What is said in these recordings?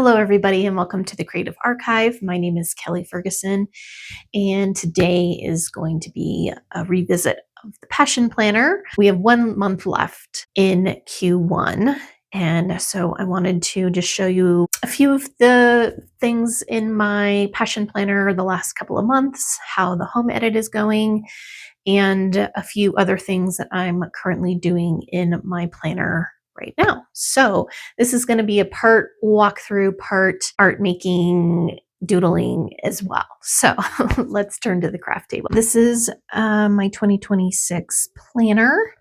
Hello, everybody, and welcome to the Creative Archive. My name is Kelly Ferguson, and today is going to be a revisit of the Passion Planner. We have 1 month left in Q1, and so I wanted to just show you a few of the things in my Passion Planner the last couple of months, how the home edit is going, and a few other things that I'm currently doing in my planner right now. So this is going to be a part walkthrough, part art making, doodling as well. So let's turn to the craft table. This is my 2026 planner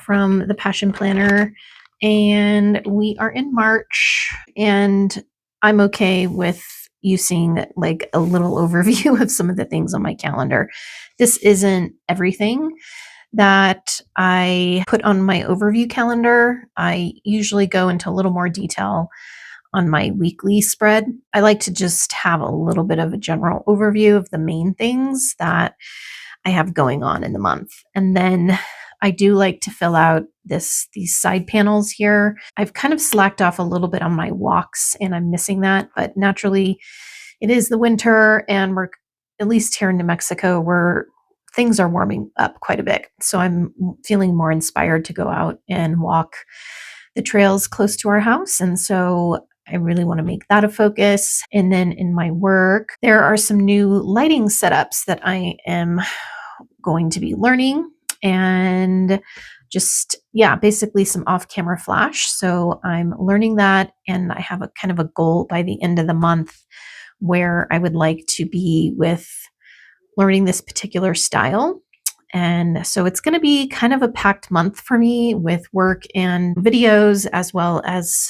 from the Passion Planner, and we are in March, and I'm okay with you seeing like a little overview of some of the things on my calendar. This isn't everything that I put on my overview calendar. I usually go into a little more detail on my weekly spread. I like to just have a little bit of a general overview of the main things that I have going on in the month. And then I do like to fill out these side panels here. I've kind of slacked off a little bit on my walks and I'm missing that, but naturally it is the winter and we're, at least here in New Mexico, things are warming up quite a bit. So I'm feeling more inspired to go out and walk the trails close to our house. And so I really want to make that a focus. And then in my work, there are some new lighting setups that I am going to be learning, and just, basically some off-camera flash. So I'm learning that, and I have a kind of a goal by the end of the month where I would like to be with learning this particular style. And so it's going to be kind of a packed month for me with work and videos, as well as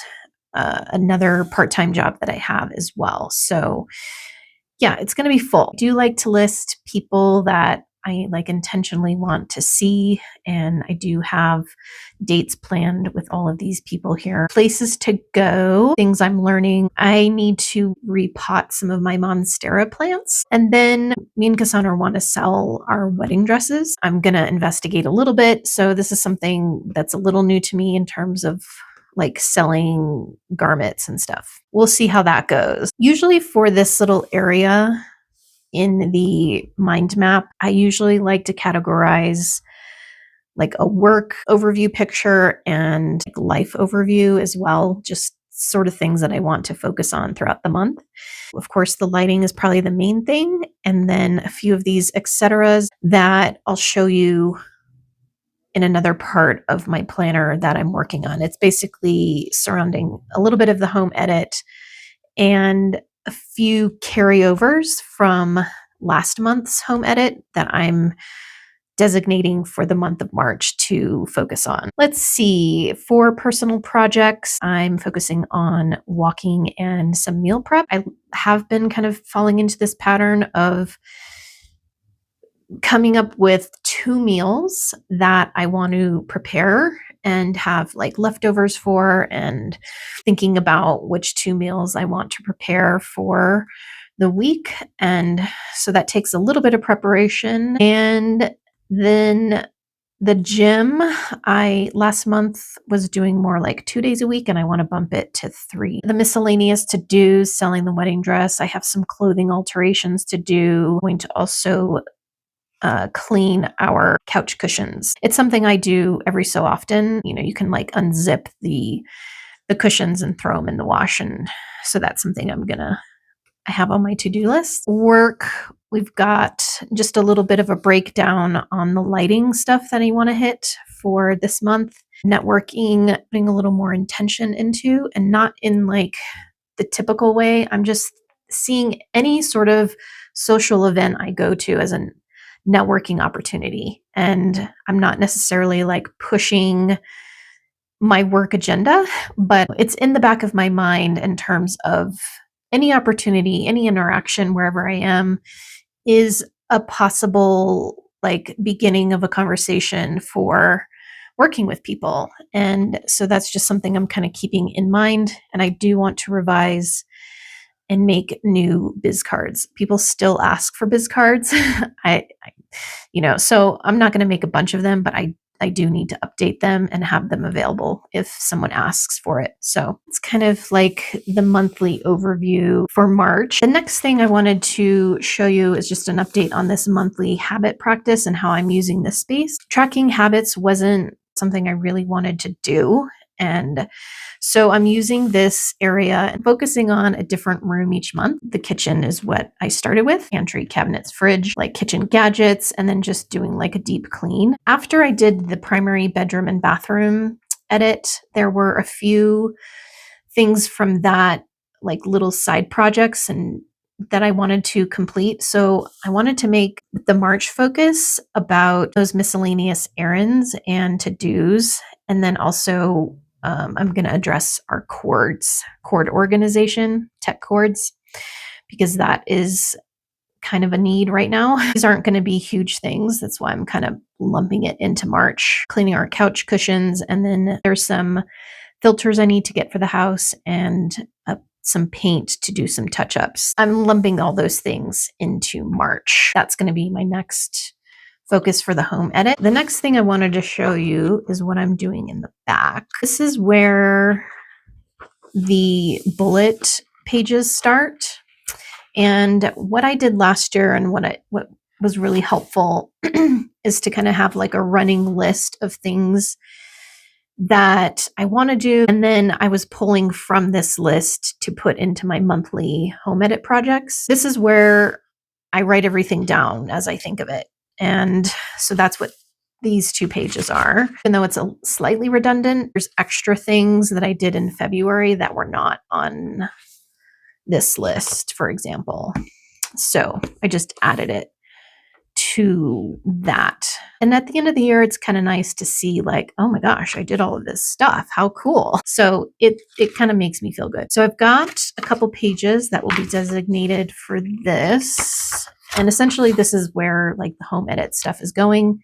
another part-time job that I have as well. So it's going to be full. I do like to list people that I like intentionally want to see, and I do have dates planned with all of these people here. Places to go, things I'm learning. I need to repot some of my monstera plants, and then me and Cassandra want to sell our wedding dresses. I'm going to investigate a little bit. So this is something that's a little new to me in terms of like selling garments and stuff. We'll see how that goes. Usually for this little area in the mind map, I usually like to categorize like a work overview picture and life overview as well, just sort of things that I want to focus on throughout the month. Of course, the lighting is probably the main thing, and then a few of these et ceteras that I'll show you in another part of my planner that I'm working on. It's basically surrounding a little bit of the home edit and a few carryovers from last month's home edit that I'm designating for the month of March to focus on. Let's see, for personal projects, I'm focusing on walking and some meal prep. I have been kind of falling into this pattern of coming up with 2 meals that I want to prepare and have like leftovers for, and thinking about which 2 meals I want to prepare for the week. And so that takes a little bit of preparation. And then the gym, I last month was doing more like 2 days a week, and I want to bump it to 3. The miscellaneous to-dos, selling the wedding dress. I have some clothing alterations to do. I'm going to also clean our couch cushions. It's something I do every so often. You know, you can like unzip the cushions and throw them in the wash, and so that's something I have on my to-do list. Work, we've got just a little bit of a breakdown on the lighting stuff that I want to hit for this month. Networking, putting a little more intention into, and not in like the typical way. I'm just seeing any sort of social event I go to as a networking opportunity. And I'm not necessarily like pushing my work agenda, but it's in the back of my mind in terms of any opportunity, any interaction wherever I am is a possible like beginning of a conversation for working with people. And so that's just something I'm kind of keeping in mind. And I do want to revise and make new biz cards. People still ask for biz cards. So I'm not going to make a bunch of them, but I I do need to update them and have them available if someone asks for it. So it's kind of like the monthly overview for March. The next thing I wanted to show you is just an update on this monthly habit practice and how I'm using this space. Tracking habits wasn't something I really wanted to do. And so I'm using this area and focusing on a different room each month. The kitchen is what I started with, pantry, cabinets, fridge, like kitchen gadgets, and then just doing like a deep clean. After I did the primary bedroom and bathroom edit, there were a few things from that, like little side projects and that I wanted to complete. So I wanted to make the March focus about those miscellaneous errands and to-dos. And then also I'm going to address our cord organization, tech cords, because that is kind of a need right now. These aren't going to be huge things. That's why I'm kind of lumping it into March. Cleaning our couch cushions. And then there's some filters I need to get for the house and some paint to do some touch-ups. I'm lumping all those things into March. That's going to be my next focus for the home edit. The next thing I wanted to show you is what I'm doing in the back. This is where the bullet pages start. And what I did last year and what was really helpful is to kind of have like a running list of things that I want to do. And then I was pulling from this list to put into my monthly home edit projects. This is where I write everything down as I think of it. And so that's what these 2 pages are. Even though it's a slightly redundant, there's extra things that I did in February that were not on this list, for example. So I just added it to that. And at the end of the year, it's kind of nice to see like, oh my gosh, I did all of this stuff. How cool. So it kind of makes me feel good. So I've got a couple pages that will be designated for this. And essentially this is where like the home edit stuff is going,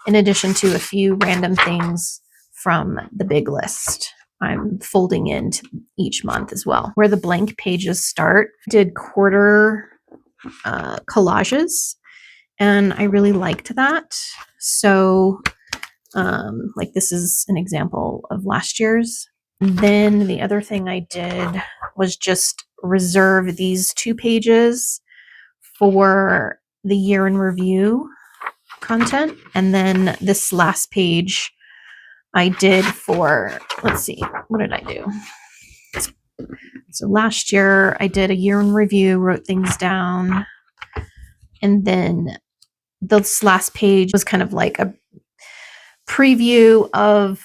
in addition to a few random things from the big list I'm folding into each month as well. Where the blank pages start, I did quarter collages. And I really liked that. So like this is an example of last year's. Then the other thing I did was just reserve these 2 pages for the year in review content. And then this last page I did for, let's see, what did I do? So last year I did a year in review, wrote things down. And then this last page was kind of like a preview of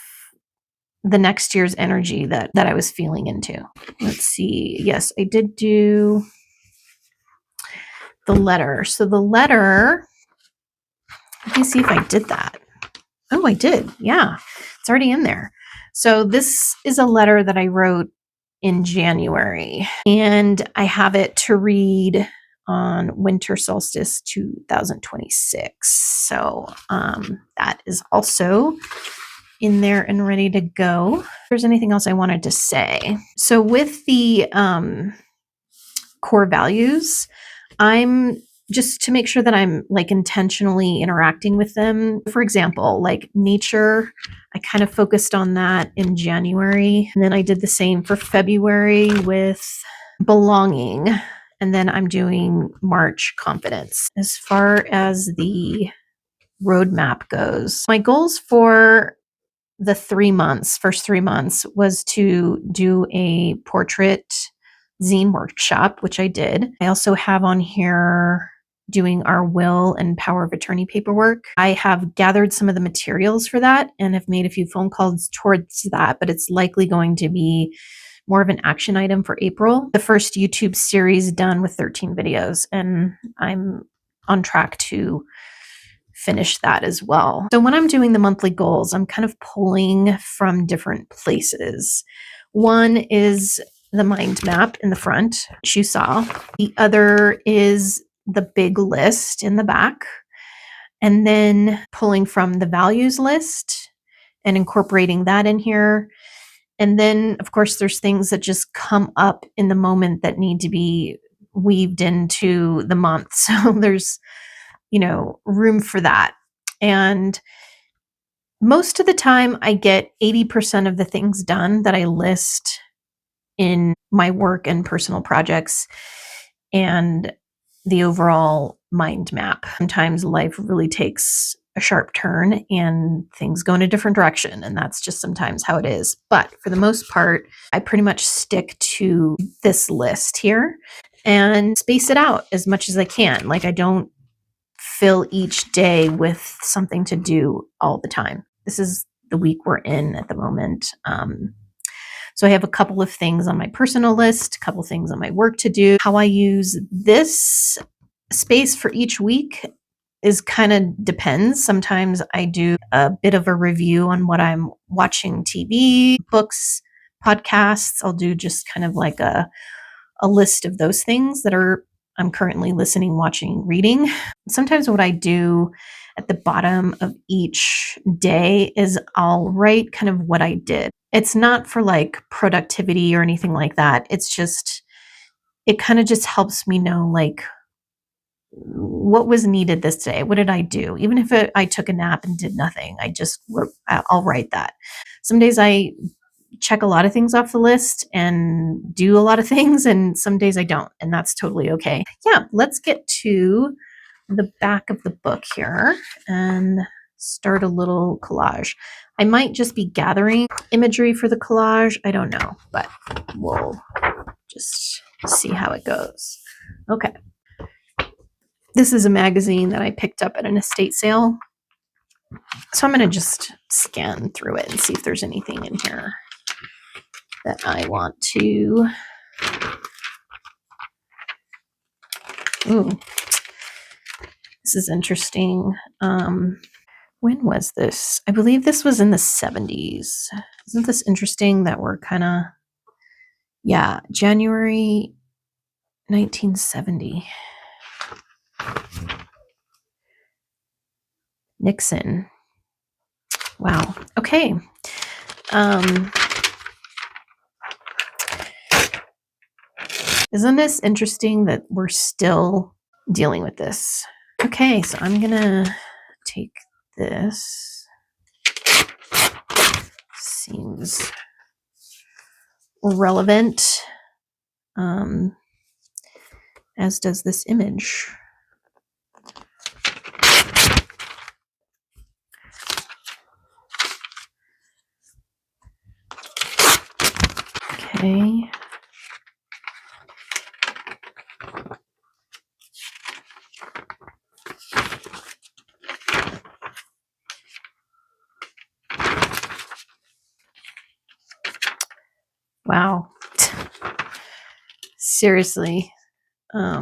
the next year's energy that I was feeling into. Let's see. Yes, I did do the letter. So the letter, let me see if I did that. Oh, I did. Yeah, it's already in there. So this is a letter that I wrote in January, and I have it to read on winter solstice 2026. So that is also in there and ready to go. If there's anything else I wanted to say. So with the core values, I'm just to make sure that I'm like intentionally interacting with them. For example, like nature, I kind of focused on that in January. And then I did the same for February with belonging. And then I'm doing March confidence. As far as the roadmap goes, my goals for the first 3 months was to do a portrait zine workshop, which I did. I also have on here doing our will and power of attorney paperwork. I have gathered some of the materials for that and have made a few phone calls towards that, but it's likely going to be more of an action item for April. The first YouTube series done with 13 videos, and I'm on track to finish that as well. So when I'm doing the monthly goals, I'm kind of pulling from different places. One is the mind map in the front, which you saw. The other is the big list in the back, and then pulling from the values list and incorporating that in here. And then, of course, there's things that just come up in the moment that need to be weaved into the month. So there's, room for that. And most of the time I get 80% of the things done that I list in my work and personal projects and the overall mind map. Sometimes life really takes a sharp turn and things go in a different direction, and that's just sometimes how it is. But for the most part, I pretty much stick to this list here and space it out as much as I can. Like, I don't fill each day with something to do all the time. This is the week we're in at the moment. So I have a couple of things on my personal list, a couple things on my work to do. How I use this space for each week is kind of depends. Sometimes I do a bit of a review on what I'm watching, TV, books, podcasts. I'll do just kind of like a list of those things that I'm currently listening, watching, reading. Sometimes what I do at the bottom of each day is I'll write kind of what I did. It's not for like productivity or anything like that. It's just, it kind of just helps me know like what was needed this day. What did I do? Even if I took a nap and did nothing, I'll write that. Some days I check a lot of things off the list and do a lot of things, and some days I don't, and that's totally okay. Yeah, let's get to the back of the book here and start a little collage. I might just be gathering imagery for the collage. I don't know, but we'll just see how it goes. Okay. This is a magazine that I picked up at an estate sale. So I'm going to just scan through it and see if there's anything in here that I want to. Ooh, this is interesting. When was this? I believe this was in the 70s. Isn't this interesting that we're kind of, yeah, January 1970. Nixon. Wow. Okay. Isn't this interesting that we're still dealing with this? Okay, so I'm gonna take this. Seems relevant, as does this image. Okay. Wow. Seriously. I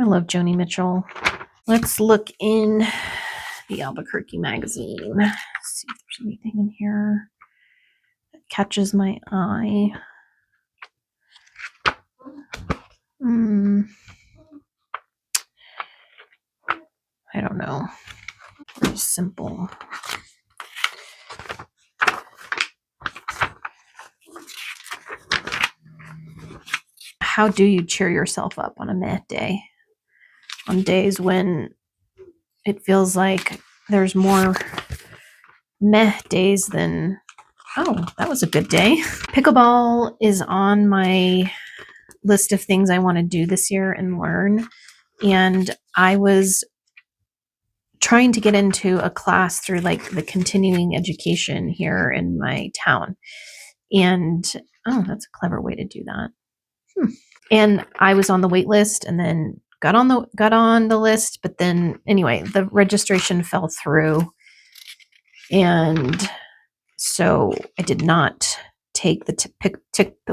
love Joni Mitchell. Let's look in the Albuquerque magazine. See if there's anything in here that catches my eye. I don't know. Very simple. How do you cheer yourself up on a meh day? On days when it feels like there's more meh days than, oh, that was a good day. Pickleball is on my list of things I want to do this year and learn. And I was trying to get into a class through like the continuing education here in my town. And oh, that's a clever way to do that. And I was on the wait list and then got on the list, but then anyway, the registration fell through. And so I did not take the pickleball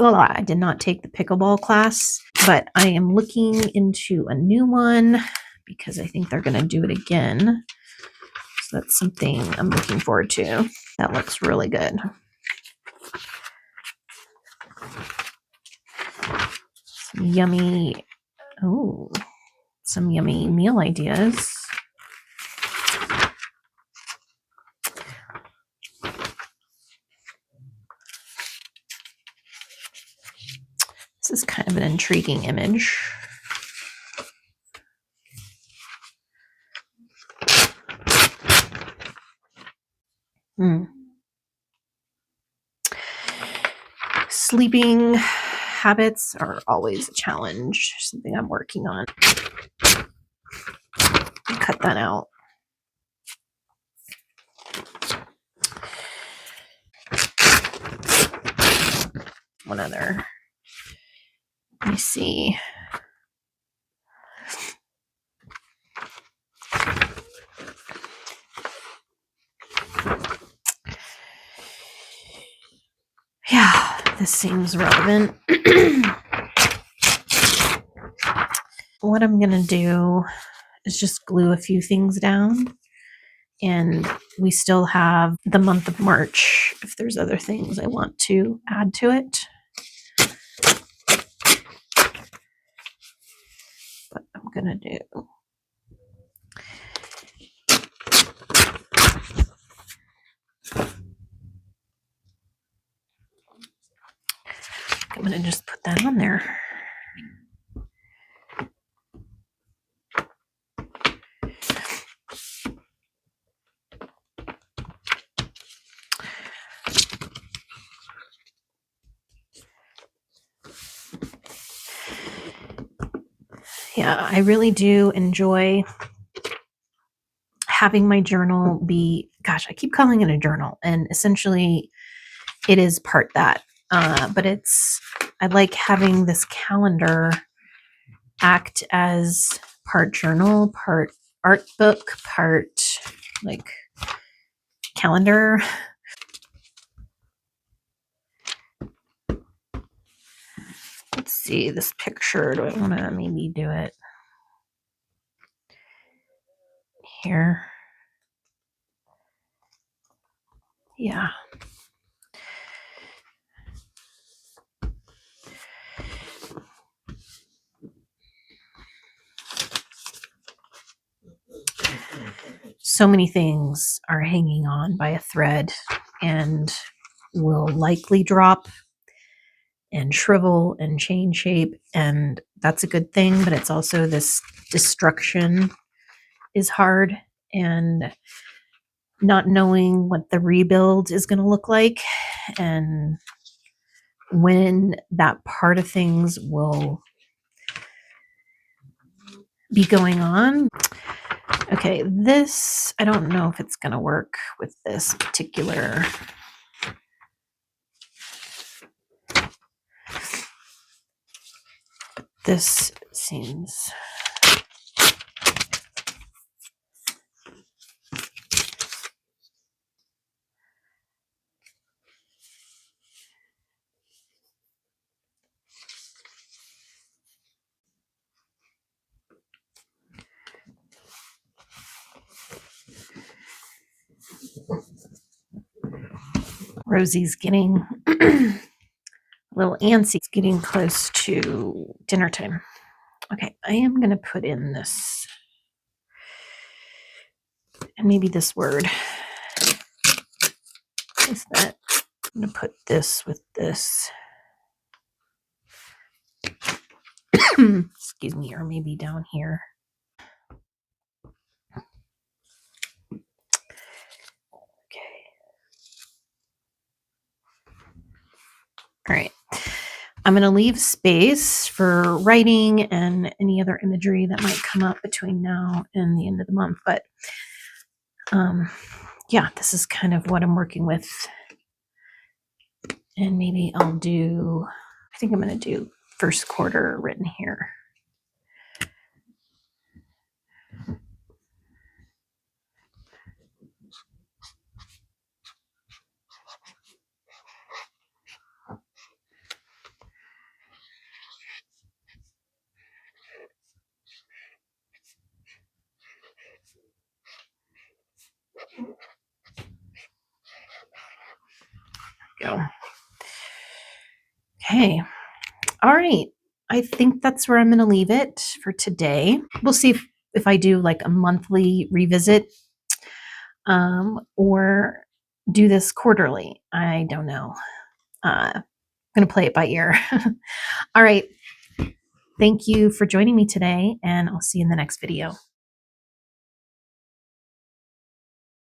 class, but I am looking into a new one because I think they're going to do it again. So that's something I'm looking forward to. That looks really good. Some yummy meal ideas. This is kind of an intriguing image. Sleeping habits are always a challenge, something I'm working on. Cut that out. One other. Let me see. Yeah, this seems relevant. What I'm going to do is just glue a few things down. And we still have the month of March if there's other things I want to add to it. But I'm going to do. I'm going to just put that on there. Yeah, I really do enjoy having my journal be, gosh, I keep calling it a journal, and essentially it is part that. But I like having this calendar act as part journal, part art book, part like calendar. Let's see this picture. Do I want to maybe do it here? Yeah. So many things are hanging on by a thread and will likely drop and shrivel and change shape, and that's a good thing, but it's also this destruction is hard, and not knowing what the rebuild is going to look like and when that part of things will be going on. Okay, this, I don't know if it's going to work with this particular. This seems. Rosie's getting a little antsy. It's getting close to dinner time. Okay, I am going to put in this, and maybe this word is that. I'm going to put this with this. Excuse me, or maybe down here. Okay. All right. I'm going to leave space for writing and any other imagery that might come up between now and the end of the month. But yeah, this is kind of what I'm working with. And maybe I'll do, I think I'm going to do first quarter written here. Go. Okay. All right. I think that's where I'm going to leave it for today. We'll see if I do like a monthly revisit or do this quarterly. I don't know. I'm going to play it by ear. All right. Thank you for joining me today, and I'll see you in the next video.